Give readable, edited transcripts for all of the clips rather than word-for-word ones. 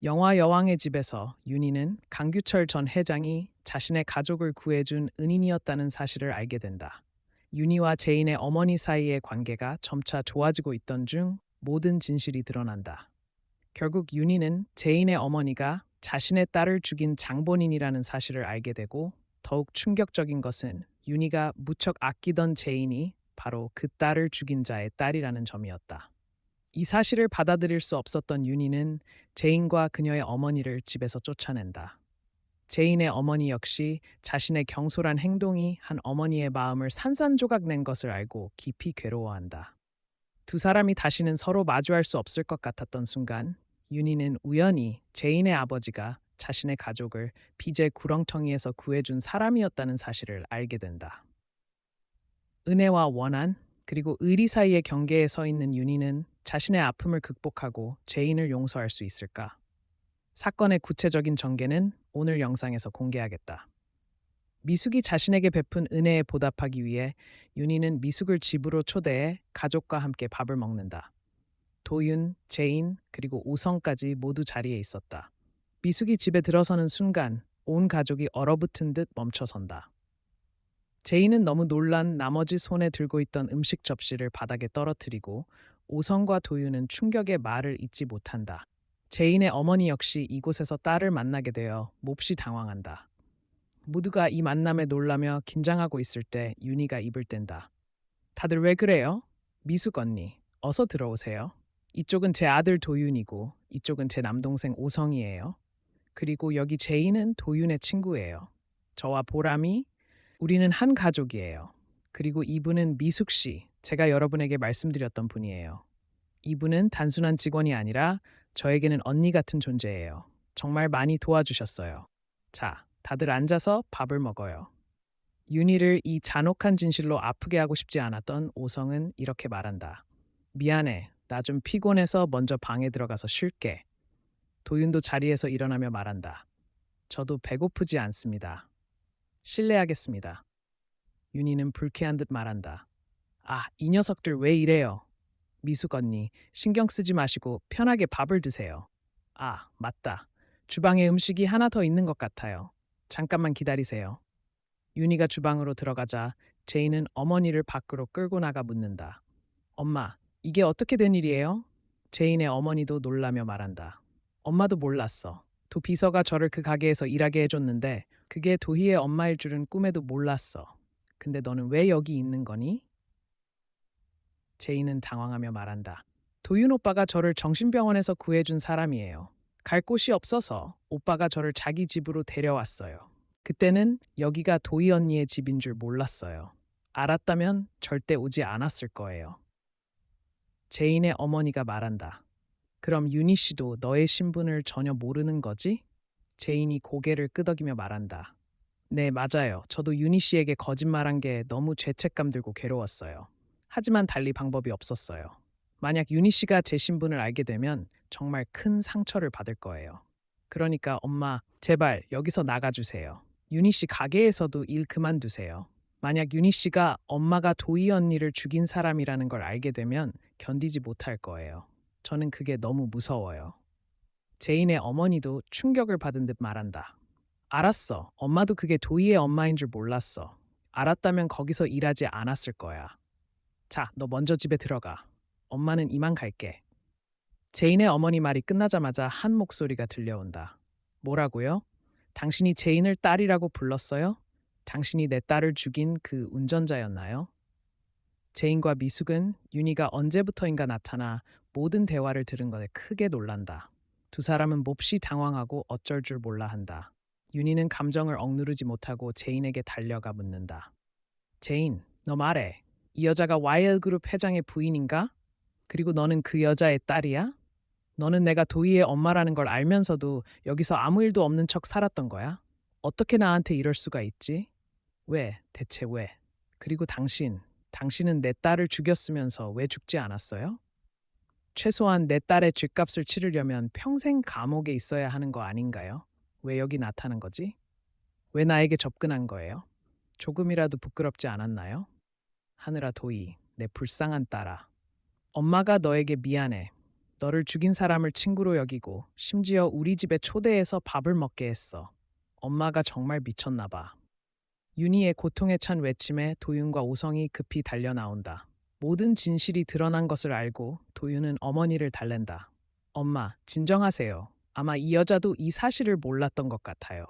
영화 여왕의 집에서 윤희는 강규철 전 회장이 자신의 가족을 구해준 은인이었다는 사실을 알게 된다. 윤희와 제인의 어머니 사이의 관계가 점차 좋아지고 있던 중 모든 진실이 드러난다. 결국 윤희는 제인의 어머니가 자신의 딸을 죽인 장본인이라는 사실을 알게 되고, 더욱 충격적인 것은 윤희가 무척 아끼던 제인이 바로 그 딸을 죽인 자의 딸이라는 점이었다. 이 사실을 받아들일 수 없었던 윤희는 제인과 그녀의 어머니를 집에서 쫓아낸다. 제인의 어머니 역시 자신의 경솔한 행동이 한 어머니의 마음을 산산조각 낸 것을 알고 깊이 괴로워한다. 두 사람이 다시는 서로 마주할 수 없을 것 같았던 순간, 윤희는 우연히 제인의 아버지가 자신의 가족을 빚의 구렁텅이에서 구해준 사람이었다는 사실을 알게 된다. 은혜와 원한, 그리고 의리 사이의 경계에 서 있는 윤희는 자신의 아픔을 극복하고 제인을 용서할 수 있을까? 사건의 구체적인 전개는 오늘 영상에서 공개하겠다. 미숙이 자신에게 베푼 은혜에 보답하기 위해 윤희는 미숙을 집으로 초대해 가족과 함께 밥을 먹는다. 도윤, 제인, 그리고 오성까지 모두 자리에 있었다. 미숙이 집에 들어서는 순간 온 가족이 얼어붙은 듯 멈춰선다. 제인은 너무 놀란 나머지 손에 들고 있던 음식 접시를 바닥에 떨어뜨리고, 오성과 도윤은 충격의 말을 잇지 못한다. 제인의 어머니 역시 이곳에서 딸을 만나게 되어 몹시 당황한다. 모두가 이 만남에 놀라며 긴장하고 있을 때 윤희가 입을 뗀다. 다들 왜 그래요? 미숙 언니, 어서 들어오세요. 이쪽은 제 아들 도윤이고 이쪽은 제 남동생 오성이에요. 그리고 여기 제인은 도윤의 친구예요. 저와 보람이, 우리는 한 가족이에요. 그리고 이분은 미숙 씨, 제가 여러분에게 말씀드렸던 분이에요. 이분은 단순한 직원이 아니라 저에게는 언니 같은 존재예요. 정말 많이 도와주셨어요. 자, 다들 앉아서 밥을 먹어요. 윤희를 이 잔혹한 진실로 아프게 하고 싶지 않았던 오성은 이렇게 말한다. 미안해. 나 좀 피곤해서 먼저 방에 들어가서 쉴게. 도윤도 자리에서 일어나며 말한다. 저도 배고프지 않습니다. 실례하겠습니다. 윤희는 불쾌한 듯 말한다. 아, 이 녀석들 왜 이래요? 미숙 언니, 신경 쓰지 마시고 편하게 밥을 드세요. 아, 맞다. 주방에 음식이 하나 더 있는 것 같아요. 잠깐만 기다리세요. 윤희가 주방으로 들어가자 제인은 어머니를 밖으로 끌고 나가 묻는다. 엄마, 이게 어떻게 된 일이에요? 제인의 어머니도 놀라며 말한다. 엄마도 몰랐어. 도 비서가 저를 그 가게에서 일하게 해줬는데 그게 도희의 엄마일 줄은 꿈에도 몰랐어. 근데 너는 왜 여기 있는 거니? 제인은 당황하며 말한다. 도윤 오빠가 저를 정신병원에서 구해준 사람이에요. 갈 곳이 없어서 오빠가 저를 자기 집으로 데려왔어요. 그때는 여기가 도희 언니의 집인 줄 몰랐어요. 알았다면 절대 오지 않았을 거예요. 제인의 어머니가 말한다. 그럼 윤희 씨도 너의 신분을 전혀 모르는 거지? 제인이 고개를 끄덕이며 말한다. 네, 맞아요. 저도 윤희 씨에게 거짓말한 게 너무 죄책감 들고 괴로웠어요. 하지만 달리 방법이 없었어요. 만약 윤희 씨가 제 신분을 알게 되면 정말 큰 상처를 받을 거예요. 그러니까 엄마, 제발 여기서 나가주세요. 윤희 씨 가게에서도 일 그만두세요. 만약 윤희 씨가 엄마가 도희 언니를 죽인 사람이라는 걸 알게 되면 견디지 못할 거예요. 저는 그게 너무 무서워요. 제인의 어머니도 충격을 받은 듯 말한다. 알았어. 엄마도 그게 도희의 엄마인 줄 몰랐어. 알았다면 거기서 일하지 않았을 거야. 자, 너 먼저 집에 들어가. 엄마는 이만 갈게. 제인의 어머니 말이 끝나자마자 한 목소리가 들려온다. 뭐라고요? 당신이 제인을 딸이라고 불렀어요? 당신이 내 딸을 죽인 그 운전자였나요? 제인과 미숙은 윤희가 언제부터인가 나타나 모든 대화를 들은 것에 크게 놀란다. 두 사람은 몹시 당황하고 어쩔 줄 몰라 한다. 윤희는 감정을 억누르지 못하고 제인에게 달려가 묻는다. 제인, 너 말해. 이 여자가 YL그룹 회장의 부인인가? 그리고 너는 그 여자의 딸이야? 너는 내가 도희의 엄마라는 걸 알면서도 여기서 아무 일도 없는 척 살았던 거야? 어떻게 나한테 이럴 수가 있지? 왜? 대체 왜? 그리고 당신은 내 딸을 죽였으면서 왜 죽지 않았어요? 최소한 내 딸의 죗값을 치르려면 평생 감옥에 있어야 하는 거 아닌가요? 왜 여기 나타난 거지? 왜 나에게 접근한 거예요? 조금이라도 부끄럽지 않았나요? 하늘아 도희, 내 불쌍한 딸아. 엄마가 너에게 미안해. 너를 죽인 사람을 친구로 여기고 심지어 우리 집에 초대해서 밥을 먹게 했어. 엄마가 정말 미쳤나 봐. 윤희의 고통에 찬 외침에 도윤과 오성이 급히 달려 나온다. 모든 진실이 드러난 것을 알고 도윤은 어머니를 달랜다. 엄마, 진정하세요. 아마 이 여자도 이 사실을 몰랐던 것 같아요.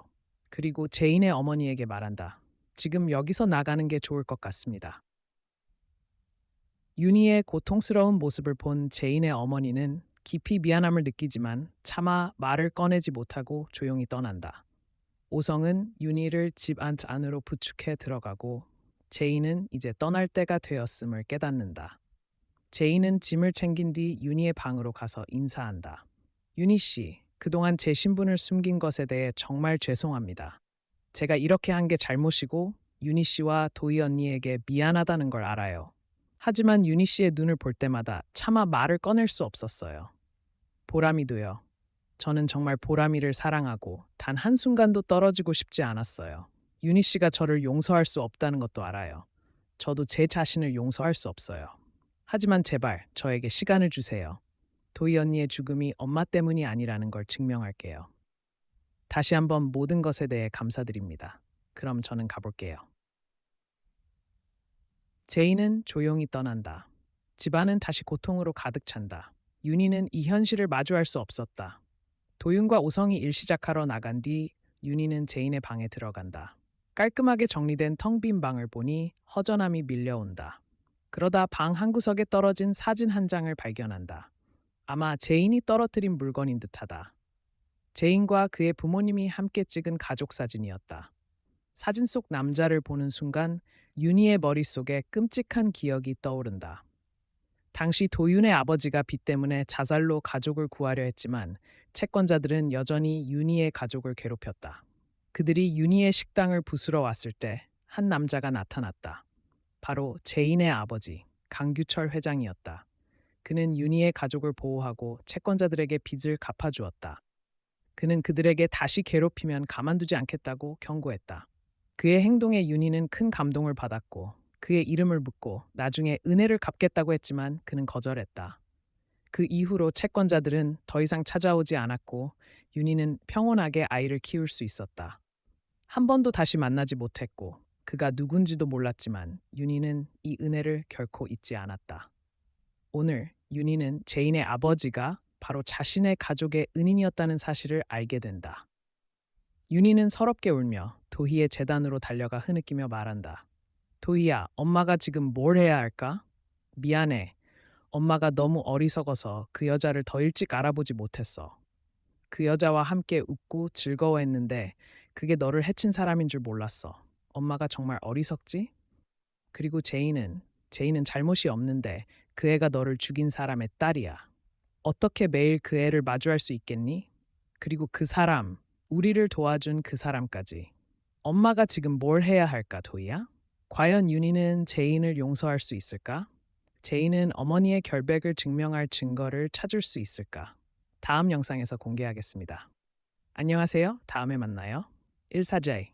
그리고 제인의 어머니에게 말한다. 지금 여기서 나가는 게 좋을 것 같습니다. 윤희의 고통스러운 모습을 본 제인의 어머니는 깊이 미안함을 느끼지만 차마 말을 꺼내지 못하고 조용히 떠난다. 오성은 윤희를 집 안으로 부축해 들어가고 제인은 이제 떠날 때가 되었음을 깨닫는다. 제인은 짐을 챙긴 뒤 윤희의 방으로 가서 인사한다. 윤희 씨, 그동안 제 신분을 숨긴 것에 대해 정말 죄송합니다. 제가 이렇게 한 게 잘못이고 윤희 씨와 도희 언니에게 미안하다는 걸 알아요. 하지만 윤희 씨의 눈을 볼 때마다 차마 말을 꺼낼 수 없었어요. 보람이도요. 저는 정말 보람이를 사랑하고 단 한순간도 떨어지고 싶지 않았어요. 윤희 씨가 저를 용서할 수 없다는 것도 알아요. 저도 제 자신을 용서할 수 없어요. 하지만 제발 저에게 시간을 주세요. 도희 언니의 죽음이 엄마 때문이 아니라는 걸 증명할게요. 다시 한번 모든 것에 대해 감사드립니다. 그럼 저는 가볼게요. 제인은 조용히 떠난다. 집안은 다시 고통으로 가득 찬다. 윤희는 이 현실을 마주할 수 없었다. 도윤과 오성이 일 시작하러 나간 뒤 윤희는 제인의 방에 들어간다. 깔끔하게 정리된 텅 빈 방을 보니 허전함이 밀려온다. 그러다 방 한구석에 떨어진 사진 한 장을 발견한다. 아마 제인이 떨어뜨린 물건인 듯하다. 제인과 그의 부모님이 함께 찍은 가족 사진이었다. 사진 속 남자를 보는 순간 윤희의 머릿속에 끔찍한 기억이 떠오른다. 당시 도윤의 아버지가 빚 때문에 자살로 가족을 구하려 했지만 채권자들은 여전히 윤희의 가족을 괴롭혔다. 그들이 윤희의 식당을 부수러 왔을 때 한 남자가 나타났다. 바로 제인의 아버지 강규철 회장이었다. 그는 윤희의 가족을 보호하고 채권자들에게 빚을 갚아주었다. 그는 그들에게 다시 괴롭히면 가만두지 않겠다고 경고했다. 그의 행동에 윤희는 큰 감동을 받았고 그의 이름을 묻고 나중에 은혜를 갚겠다고 했지만 그는 거절했다. 그 이후로 채권자들은 더 이상 찾아오지 않았고 윤희는 평온하게 아이를 키울 수 있었다. 한 번도 다시 만나지 못했고 그가 누군지도 몰랐지만 윤희는 이 은혜를 결코 잊지 않았다. 오늘 윤희는 제인의 아버지가 바로 자신의 가족의 은인이었다는 사실을 알게 된다. 윤희는 서럽게 울며 도희의 재단으로 달려가 흐느끼며 말한다. 도희야, 엄마가 지금 뭘 해야 할까? 미안해. 엄마가 너무 어리석어서 그 여자를 더 일찍 알아보지 못했어. 그 여자와 함께 웃고 즐거워했는데 그게 너를 해친 사람인 줄 몰랐어. 엄마가 정말 어리석지? 그리고 제인은 잘못이 없는데 그 애가 너를 죽인 사람의 딸이야. 어떻게 매일 그 애를 마주할 수 있겠니? 그리고 그 사람, 우리를 도와준 그 사람까지. 엄마가 지금 뭘 해야 할까, 도희야? 과연 윤희는 제인을 용서할 수 있을까? 제인은 어머니의 결백을 증명할 증거를 찾을 수 있을까? 다음 영상에서 공개하겠습니다. 안녕하세요. 다음에 만나요. 일사제이